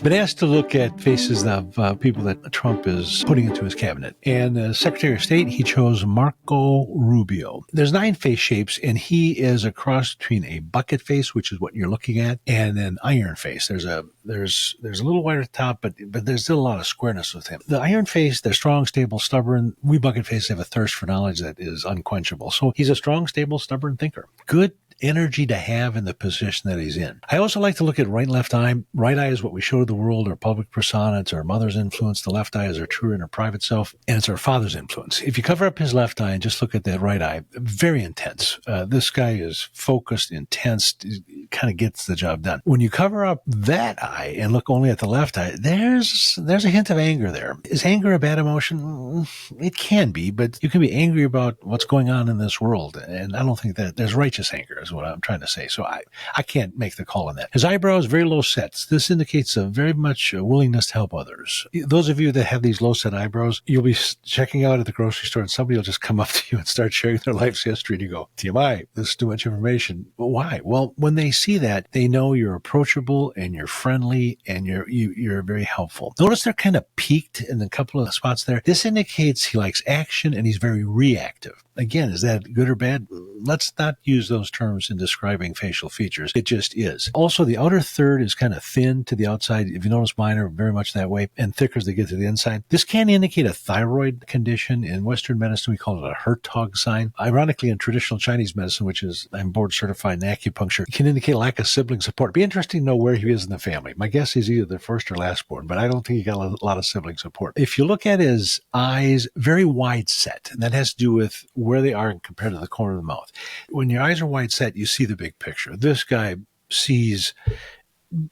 Been asked to look at faces of people that Trump is putting into his cabinet. And Secretary of State, he chose Marco Rubio. There's 9 face shapes, and he is a cross between a bucket face, which is what you're looking at, and an iron face. There's a little wider top, but there's still a lot of squareness with him. The iron face, they're strong, stable, stubborn. We bucket faces have a thirst for knowledge that is unquenchable. So he's a strong, stable, stubborn thinker. Good energy to have in the position that he's in. I also like to look at right and left eye. Right eye is what we show to the world, our public persona. It's our mother's influence. The left eye is our true inner private self, and it's our father's influence. If you cover up his left eye and just look at that right eye, very intense. This guy is focused, intense, kind of gets the job done. When you cover up that eye and look only at the left eye, there's a hint of anger there. Is anger a bad emotion? It can be, but you can be angry about what's going on in this world, and I don't think that there's righteous anger is what I'm trying to say. So I can't make the call on that. His eyebrows, very low sets. This indicates a very much willingness to help others. Those of you that have these low set eyebrows, you'll be checking out at the grocery store and somebody will just come up to you and start sharing their life's history and you go, TMI, this is too much information. But why? Well, when they see that, they know you're approachable and you're friendly and you're very helpful. Notice they're kind of peaked in a couple of spots there. This indicates he likes action and he's very reactive. Again, is that good or bad? Let's not use those terms in describing facial features. It just is. Also, the outer third is kind of thin to the outside. If you notice, mine are very much that way, and thicker as they get to the inside. This can indicate a thyroid condition. In Western medicine, we call it a Hertog sign. Ironically, in traditional Chinese medicine, which is, I'm board certified in acupuncture, it can indicate lack of sibling support. It'd be interesting to know where he is in the family. My guess is either the first or last born, but I don't think he got a lot of sibling support. If you look at his eyes, very wide set, and that has to do with where they are compared to the corner of the mouth. When your eyes are wide set, you see the big picture. This guy sees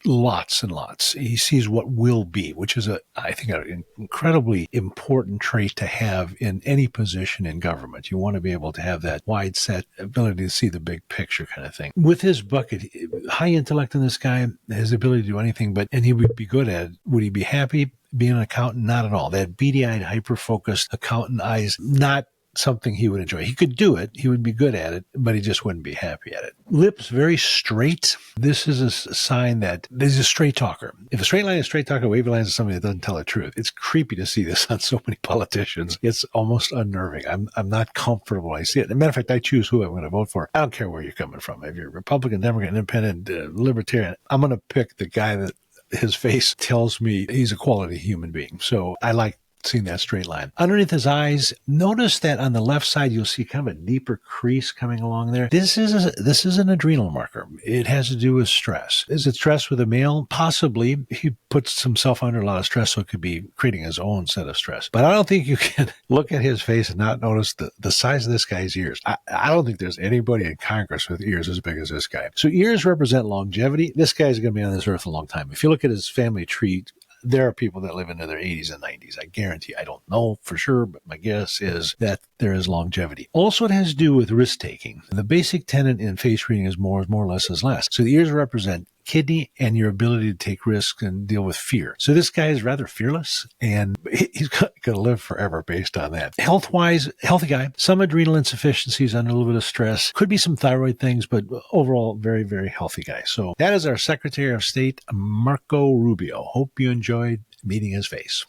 lots and lots. He sees what will be, which is I think an incredibly important trait to have in any position in government. You want to be able to have that wide set ability to see the big picture kind of thing. With his bucket, high intellect in this guy, his ability to do anything, and he would be good at it. Would he be happy being an accountant? Not at all. That beady-eyed, hyper-focused accountant eyes, not something he would enjoy. He could do it. He would be good at it, but he just wouldn't be happy at it. Lips very straight. This is a sign that he's a straight talker. If a straight line is a straight talker, a wavy line is somebody that doesn't tell the truth. It's creepy to see this on so many politicians. It's almost unnerving. I'm not comfortable when I see it. As a matter of fact, I choose who I'm going to vote for. I don't care where you're coming from. If you're Republican, Democrat, Independent, Libertarian, I'm going to pick the guy that his face tells me he's a quality human being. So I like seeing that straight line. Underneath his eyes, notice that on the left side, you'll see kind of a deeper crease coming along there. This is an adrenal marker. It has to do with stress. Is it stress with a male? Possibly. He puts himself under a lot of stress, so it could be creating his own set of stress. But I don't think you can look at his face and not notice the size of this guy's ears. I don't think there's anybody in Congress with ears as big as this guy. So ears represent longevity. This guy's going to be on this earth a long time. If you look at his family tree, there are people that live into their 80s and 90s. I guarantee. I don't know for sure, but my guess is that there is longevity. Also, it has to do with risk-taking. The basic tenet in face reading is more or less is less. So the ears represent kidney and your ability to take risks and deal with fear. So this guy is rather fearless, and he's going to live forever based on that. Health-wise, healthy guy. Some adrenal insufficiencies under a little bit of stress. Could be some thyroid things, but overall, very, very healthy guy. So that is our Secretary of State, Marco Rubio. Hope you enjoyed meeting his face.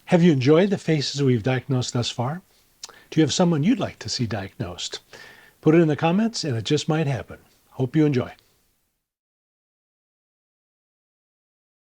Have you enjoyed the faces we've diagnosed thus far? Do you have someone you'd like to see diagnosed? Put it in the comments, and it just might happen. Hope you enjoy.